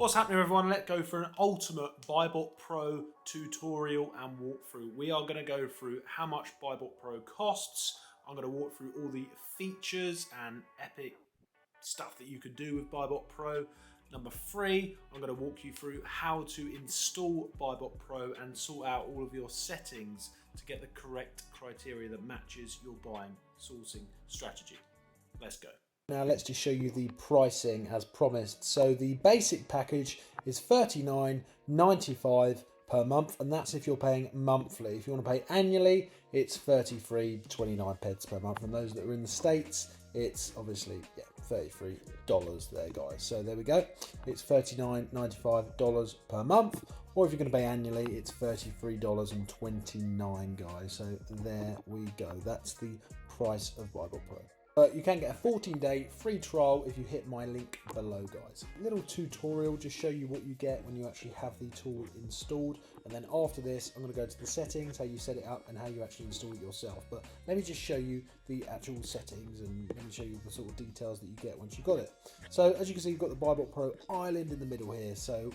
What's happening, everyone? Let's go for an ultimate Buybotpro tutorial and walkthrough. We are going to go through how much Buybotpro costs. I'm going to walk through all the features and epic stuff that you can do with Buybotpro. Number 3, I'm going to walk you through how to install Buybotpro and sort out all of your settings to get the correct criteria that matches your buying sourcing strategy. Let's go. Now let's just show you the pricing as promised. So the basic package is $39.95 per month, and that's if you're paying monthly. If you want to pay annually, it's $33.29 per month. And those that are in the States, it's obviously $33 there, guys. So there we go. It's $39.95 per month, or if you're going to pay annually, it's $33.29, guys. So there we go. That's the price of Buybotpro. You can get a 14-day free trial if you hit my link below, guys. A little tutorial, just show you what you get when you actually have the tool installed. And then after this, I'm going to go to the settings, how you set it up and how you actually install it yourself. But let me just show you the actual settings and let me show you the sort of details that you get once you've got it. So as you can see, you've got the Buybotpro island in the middle here. So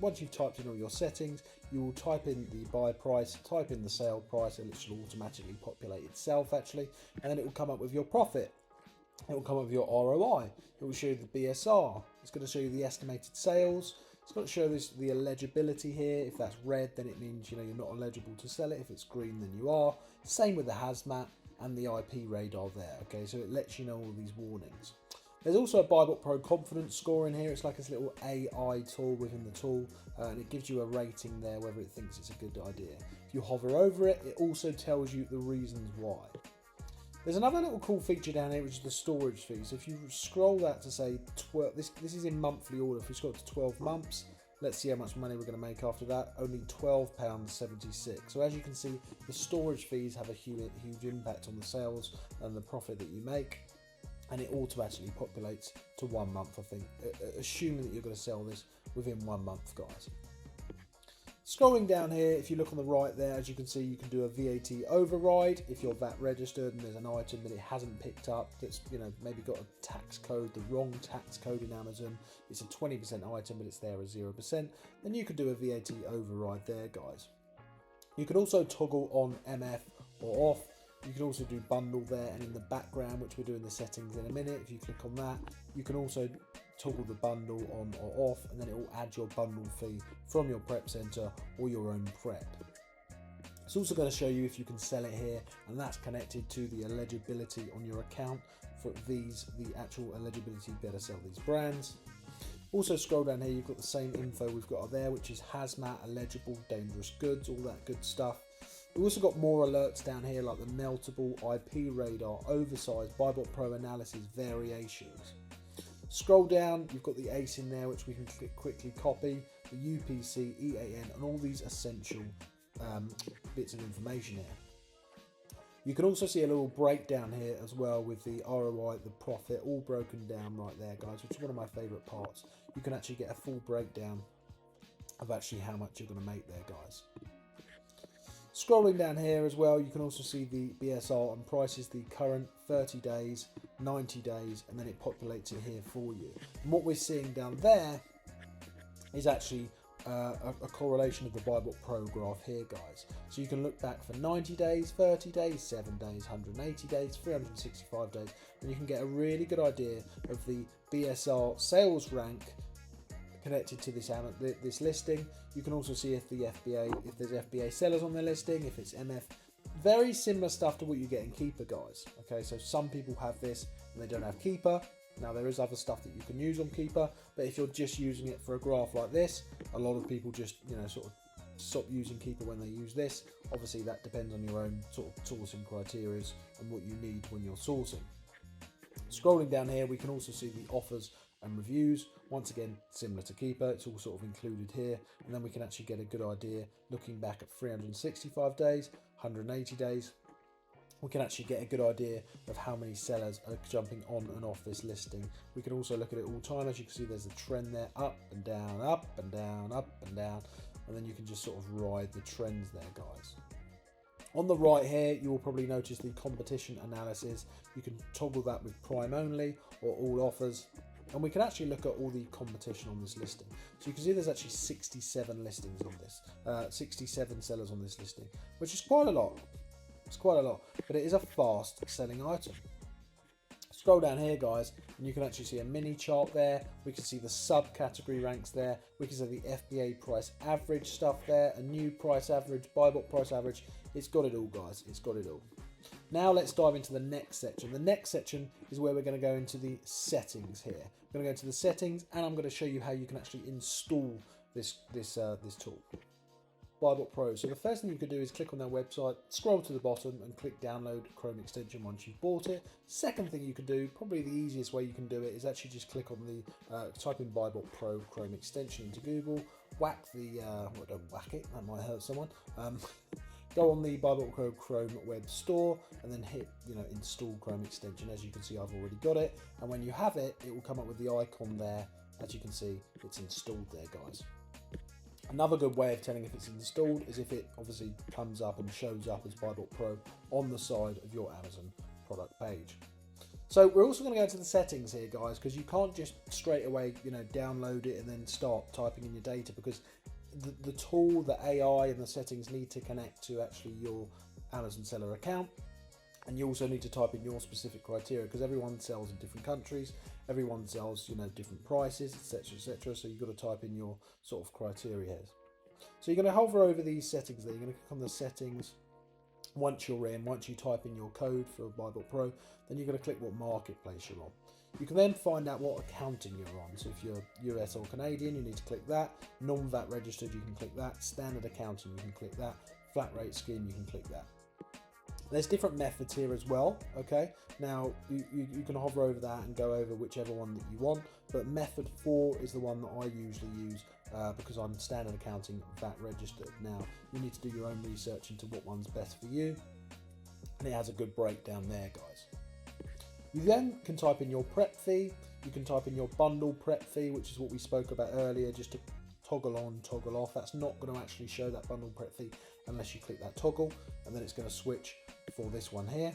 once you've typed in all your settings, you will type in the buy price, type in the sale price, and it should automatically populate itself actually, and then it will come up with your profit. It will come up with your ROI. It will show you the BSR. It's going to show you the estimated sales. It's going to show this the eligibility here. If that's red, then it means you're not eligible to sell it. If it's green, then you are. Same with the hazmat and the IP radar there. Okay, so it lets you know all these warnings. There's also a Buybotpro confidence score in here. It's like this little AI tool within the tool, and it gives you a rating there whether it thinks it's a good idea. If you hover over it, it also tells you the reasons why. There's another little cool feature down here, which is the storage fee. So if you scroll that to say 12, this is in monthly order. If we scroll to 12 months, let's see how much money we're going to make after that. Only £12.76. So as you can see, the storage fees have a huge impact on the sales and the profit that you make. And it automatically populates to 1 month, I think, assuming that you're going to sell this within 1 month, guys. Scrolling down here, if you look on the right there, as you can see, you can do a VAT override if you're VAT registered and there's an item that it hasn't picked up that's maybe got a tax code, the wrong tax code in Amazon. It's a 20% item, but it's there as 0%. Then you can do a VAT override there, guys. You can also toggle on MF or off. You can also do bundle there, and in the background, which we'll do in the settings in a minute, if you click on that, you can also toggle the bundle on or off, and then it will add your bundle fee from your prep center or your own prep. It's also going to show you if you can sell it here, and that's connected to the eligibility on your account for the actual eligibility to be able to sell these brands. Also scroll down here, you've got the same info we've got up there, which is hazmat, eligible, dangerous goods, all that good stuff. We've also got more alerts down here like the meltable, IP radar, oversized, Buybotpro analysis, variations. Scroll down, you've got the ACE in there, which we can quickly copy, the UPC, EAN, and all these essential bits of information here. You can also see a little breakdown here as well with the ROI, the profit, all broken down right there, guys, which is one of my favorite parts. You can actually get a full breakdown of actually how much you're going to make there, guys. Scrolling down here as well, you can also see the BSR and prices, the current 30 days, 90 days, and then it populates it here for you. And what we're seeing down there is actually a correlation of the Buybotpro graph here, guys. So you can look back for 90 days, 30 days, 7 days, 180 days, 365 days, and you can get a really good idea of the BSR sales rank connected to this listing. You can also see if there's FBA sellers on their listing, if it's MF. Very similar stuff to what you get in Keeper, guys. Okay, so some people have this and they don't have Keeper. Now there is other stuff that you can use on Keeper, but if you're just using it for a graph like this, a lot of people just sort of stop using Keeper when they use this. Obviously that depends on your own sort of sourcing criteria and what you need when you're sourcing. Scrolling down here, we can also see the offers and reviews. Once again, similar to Keeper, it's all sort of included here, and then we can actually get a good idea looking back at 365 days, 180 days. We can actually get a good idea of how many sellers are jumping on and off this listing. We can also look at it all time. As you can see, there's a trend there, up and down, up and down, up and down, and then you can just sort of ride the trends there, guys. On the right here, you will probably notice the competition analysis. You can toggle that with prime only or all offers. And we can actually look at all the competition on this listing. So you can see there's actually 67 listings on this, 67 sellers on this listing, which is quite a lot. It's quite a lot, but it is a fast selling item. Scroll down here, guys, and you can actually see a mini chart there. We can see the subcategory ranks there. We can see the FBA price average stuff there, a new price average, Buybot price average. It's got it all, guys. It's got it all. Now let's dive into the next section. The next section is where we're going to go into the settings here. We're going to go into the settings, and I'm going to show you how you can actually install this tool. Buybotpro. So the first thing you could do is click on their website, scroll to the bottom and click download Chrome extension once you've bought it. Second thing you could do, probably the easiest way you can do it, is actually just click on the, type in Buybotpro Chrome extension into Google, whack the, well, don't whack it, that might hurt someone. Go on the Buybotpro Chrome web store and then hit, install Chrome extension. As you can see, I've already got it. And when you have it, it will come up with the icon there. As you can see, it's installed there, guys. Another good way of telling if it's installed is if it obviously comes up and shows up as Buybotpro on the side of your Amazon product page. So we're also going to go to the settings here, guys, because you can't just straight away, download it and then start typing in your data, because the tool, the AI and the settings need to connect to actually your Amazon seller account. And you also need to type in your specific criteria, because everyone sells in different countries, everyone sells, different prices, etc., etc. So you've got to type in your sort of criteria here. So you're going to hover over these settings there. You're going to click on the settings. Once you're in, once you type in your code for Buybotpro, then you're going to click what marketplace you're on. You can then find out what accounting you're on. So if you're US or Canadian, you need to click that. Non-VAT registered, you can click that. Standard accounting, you can click that. Flat rate scheme, you can click that. There's different methods here as well, okay? Now, you can hover over that and go over whichever one that you want, but method 4 is the one that I usually use because I'm standard accounting VAT registered. Now, you need to do your own research into what one's best for you, and it has a good breakdown there, guys. You then can type in your prep fee, you can type in your bundle prep fee, which is what we spoke about earlier, just to toggle on, toggle off. That's not going to actually show that bundle prep fee unless you click that toggle, and then it's going to switch for this one here.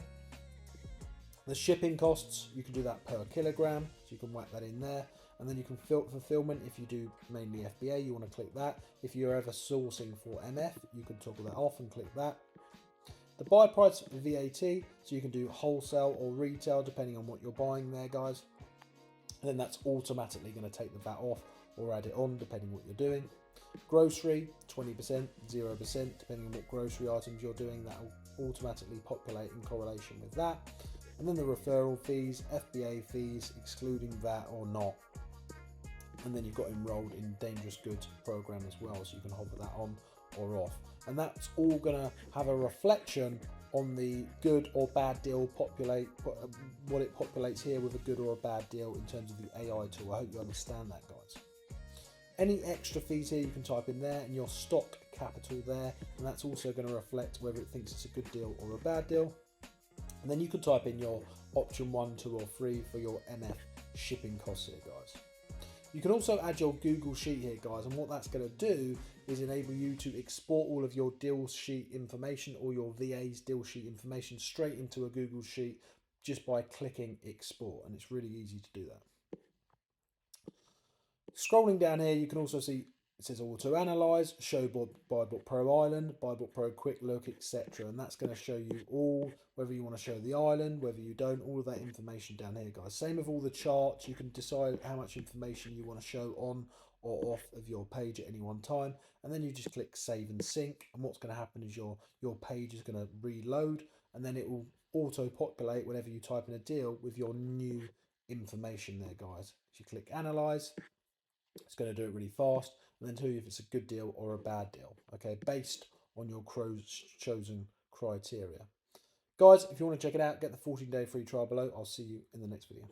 The shipping costs, you can do that per kilogram, so you can whack that in there. And then you can fulfillment, if you do mainly FBA, you want to click that. If you're ever sourcing for MF, you can toggle that off and click that. The buy price VAT, so you can do wholesale or retail depending on what you're buying there, guys. And then that's automatically going to take the VAT off or add it on depending what you're doing. Grocery, 20%, 0%, depending on what grocery items you're doing, that will automatically populate in correlation with that. And then the referral fees, FBA fees, excluding VAT or not. And then you've got enrolled in dangerous goods program as well, so you can hover that on or off. And that's all going to have a reflection on the good or bad deal populate, what it populates here with a good or a bad deal in terms of the AI tool. I hope you understand that, guys. Any extra fees here you can type in there, and your stock capital there, and that's also going to reflect whether it thinks it's a good deal or a bad deal. And then you can type in your option 1, 2 or 3 for your MF shipping costs here, guys. You can also add your Google Sheet here, guys, and what that's going to do is enable you to export all of your deal sheet information or your VA's deal sheet information straight into a Google Sheet just by clicking export, and it's really easy to do that. Scrolling down here, you can also see it says auto analyze, show Buybotpro Island, Buybotpro quick look, etc. And that's going to show you all, whether you want to show the island, whether you don't, all of that information down here, guys. Same with all the charts. You can decide how much information you want to show on or off of your page at any one time. And then you just click save and sync. And what's going to happen is your page is going to reload, and then it will auto populate whenever you type in a deal with your new information there, guys. If you click analyze, it's going to do it really fast and then tell you if it's a good deal or a bad deal, okay, based on your chosen criteria. Guys, if you want to check it out, get the 14-day free trial below. I'll see you in the next video.